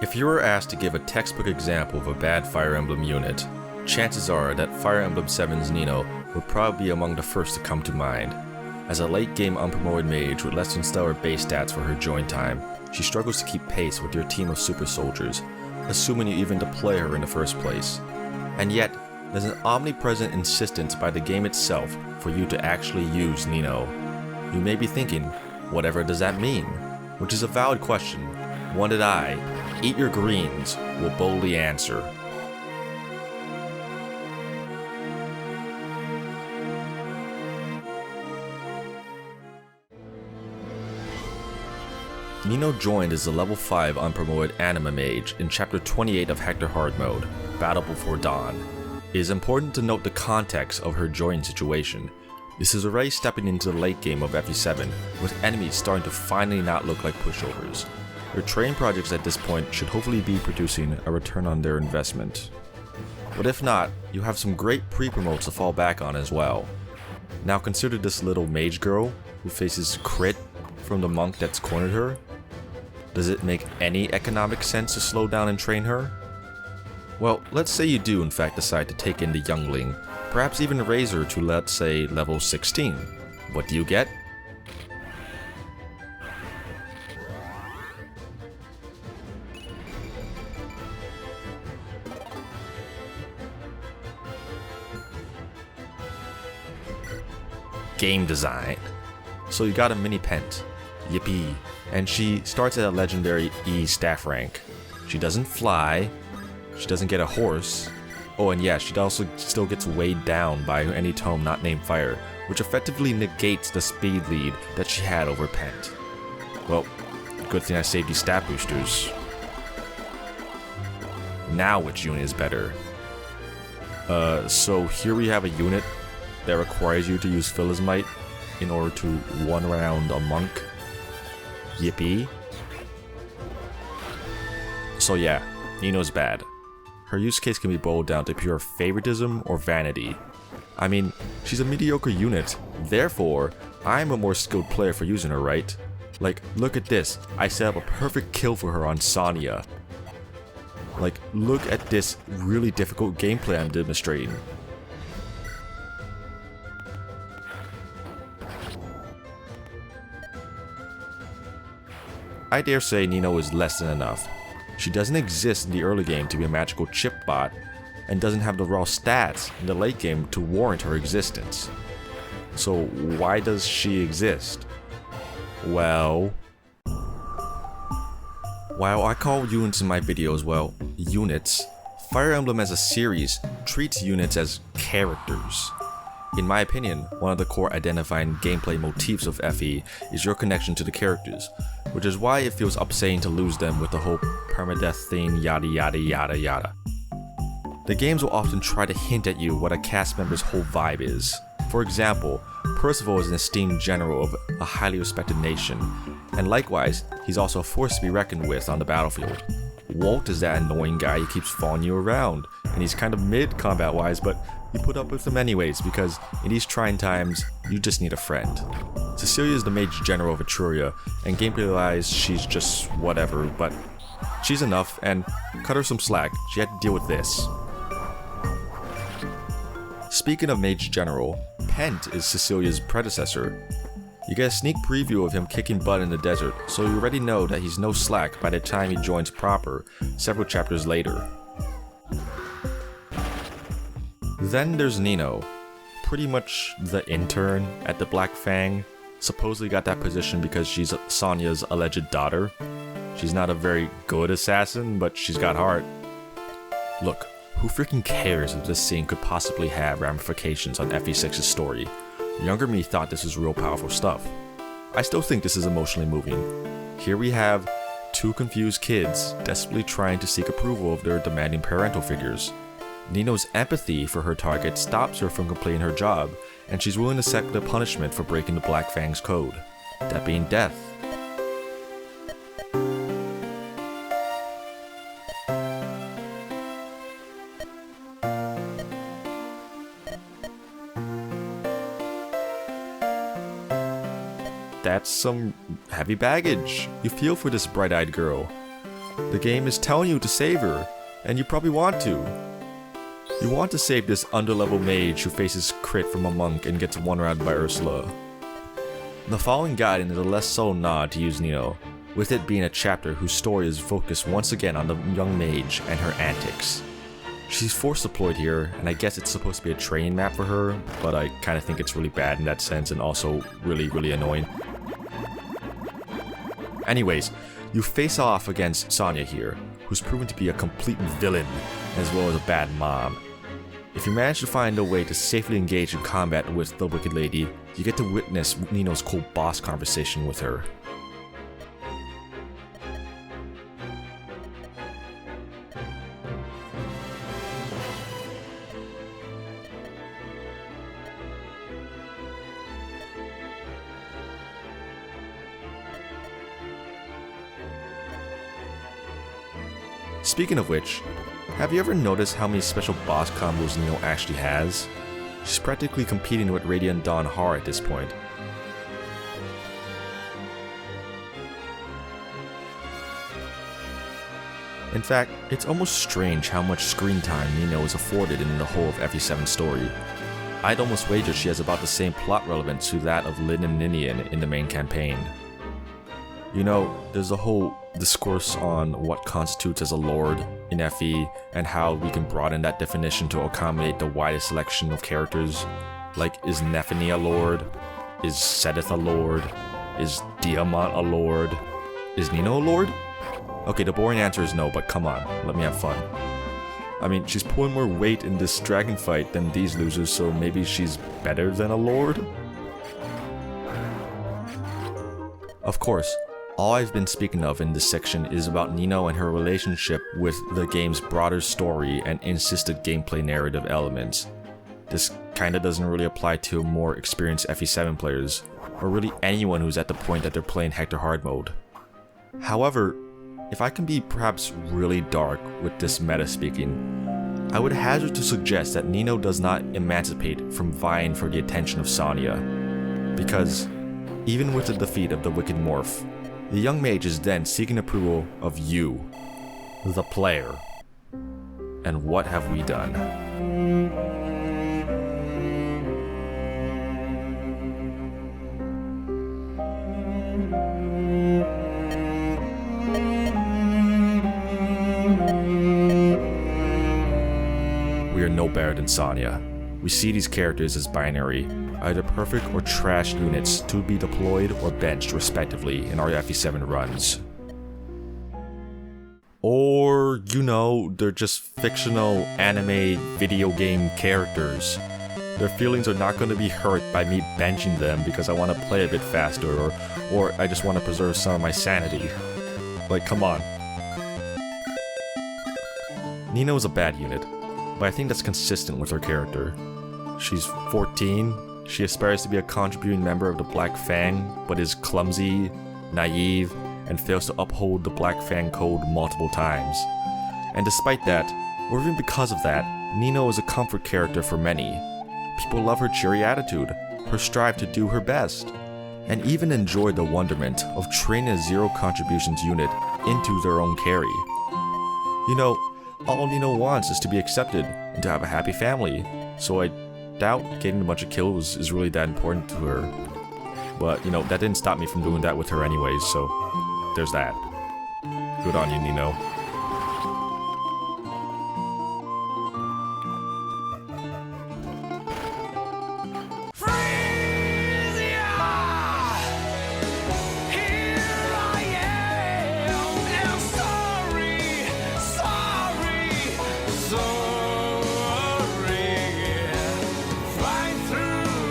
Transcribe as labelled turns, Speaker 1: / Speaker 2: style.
Speaker 1: If you were asked to give a textbook example of a bad Fire Emblem unit, chances are that Fire Emblem 7's Nino would probably be among the first to come to mind. As a late-game unpromoted mage with less than stellar base stats for her join time, she struggles to keep pace with your team of super soldiers, assuming you even deploy her in the first place. And yet, there's an omnipresent insistence by the game itself for you to actually use Nino. You may be thinking, whatever does that mean? Which is a valid question, one that I, Eat Your Greens, will boldly answer. Nino joined as a level 5 unpromoted anima mage in chapter 28 of Hector Hard Mode, Battle Before Dawn. It is important to note the context of her join situation. This is already stepping into the late game of FE7, with enemies starting to finally not look like pushovers. Your training projects at this point should hopefully be producing a return on their investment. But if not, you have some great pre-promotes to fall back on as well. Now consider this little mage girl who faces crit from the monk that's cornered her. Does it make any economic sense to slow down and train her? Well, let's say you do in fact decide to take in the youngling, perhaps even raise her to, let's say, level 16. What do you get? Game design. So you got a mini Pent. Yippee. And she starts at a legendary E staff rank. She doesn't fly. She doesn't get a horse. Oh, and yeah, she also still gets weighed down by any tome not named Fire, which effectively negates the speed lead that she had over Pent. Well, good thing I saved these stat boosters. Now which unit is better? So here we have a unit that requires you to use Philosmite in order to one-round a monk. Yippee. So yeah, Nino's bad. Her use case can be boiled down to pure favoritism or vanity. I mean, she's a mediocre unit, therefore, I'm a more skilled player for using her, right? Like, look at this, I set up a perfect kill for her on Sonya. Like, look at this really difficult gameplay I'm demonstrating. I dare say Nino is less than enough. She doesn't exist in the early game to be a magical chip bot, and doesn't have the raw stats in the late game to warrant her existence. So why does she exist? Well, while I call units in my videos, well, units, Fire Emblem as a series treats units as characters. In my opinion, one of the core identifying gameplay motifs of FE is your connection to the characters, which is why it feels upsetting to lose them with the whole permadeath thing, yada yada yada yada. The games will often try to hint at you what a cast member's whole vibe is. For example, Percival is an esteemed general of a highly respected nation, and likewise, he's also a force to be reckoned with on the battlefield. Walt is that annoying guy who keeps following you around, and he's kind of mid combat wise, but you put up with him anyways because in these trying times, you just need a friend. Cecilia is the mage general of Etruria, and gameplay wise, she's just whatever, but she's enough, and cut her some slack, she had to deal with this. Speaking of mage general, Pent is Cecilia's predecessor. You get a sneak preview of him kicking butt in the desert, so you already know that he's no slack by the time he joins proper, several chapters later. Then there's Nino, pretty much the intern at the Black Fang, supposedly got that position because she's Sonya's alleged daughter. She's not a very good assassin, but she's got heart. Look, who freaking cares if this scene could possibly have ramifications on FE6's story? Younger me thought this was real powerful stuff. I still think this is emotionally moving. Here we have two confused kids desperately trying to seek approval of their demanding parental figures. Nino's empathy for her target stops her from completing her job, and she's willing to accept the punishment for breaking the Black Fang's code, that being death. That's some heavy baggage. You feel for this bright-eyed girl. The game is telling you to save her, and you probably want to. You want to save this underlevel mage who faces crit from a monk and gets one-rounded by Ursula. The following guide is a less subtle nod to use Nino, with it being a chapter whose story is focused once again on the young mage and her antics. She's force deployed here, and I guess it's supposed to be a training map for her, but I kinda think it's really bad in that sense and also really annoying. Anyways, you face off against Sonya here, who's proven to be a complete villain as well as a bad mom. If you manage to find a way to safely engage in combat with the Wicked Lady, you get to witness Nino's cool boss conversation with her. Speaking of which, have you ever noticed how many special boss combos Nino actually has? She's practically competing with Radiant Dawn Har at this point. In fact, it's almost strange how much screen time Nino is afforded in the whole of FE7's story. I'd almost wager she has about the same plot relevance to that of Lyn and Ninian in the main campaign. You know, there's a whole discourse on what constitutes as a lord in FE and how we can broaden that definition to accommodate the widest selection of characters. Like, is Nephany a lord? Is Sedith a lord? Is Diamant a lord? Is Nino a lord? Okay, the boring answer is no, but come on, let me have fun. I mean, she's pulling more weight in this dragon fight than these losers, so maybe she's better than a lord? Of course, all I've been speaking of in this section is about Nino and her relationship with the game's broader story and insisted gameplay narrative elements. This kinda doesn't really apply to more experienced FE7 players, or really anyone who's at the point that they're playing Hector hard mode. However, if I can be perhaps really dark with this meta speaking, I would hazard to suggest that Nino does not emancipate from vying for the attention of Sonya, because even with the defeat of the Wicked Morph, the young mage is then seeking approval of you, the player. And what have we done? We are no better than Sonya. We see these characters as binary, either perfect or trash units to be deployed or benched respectively in our FE7 runs. Or, you know, they're just fictional anime video game characters. Their feelings are not going to be hurt by me benching them because I want to play a bit faster or I just want to preserve some of my sanity. Like, come on. Nino is a bad unit, but I think that's consistent with her character. She's 14, she aspires to be a contributing member of the Black Fang, but is clumsy, naive, and fails to uphold the Black Fang code multiple times. And despite that, or even because of that, Nino is a comfort character for many. People love her cheery attitude, her strive to do her best, and even enjoy the wonderment of training a zero contributions unit into their own carry. You know, all Nino wants is to be accepted and to have a happy family, so I doubt getting a bunch of kills is really that important to her. But, you know, that didn't stop me from doing that with her anyways, so there's that. Good on you, Nino.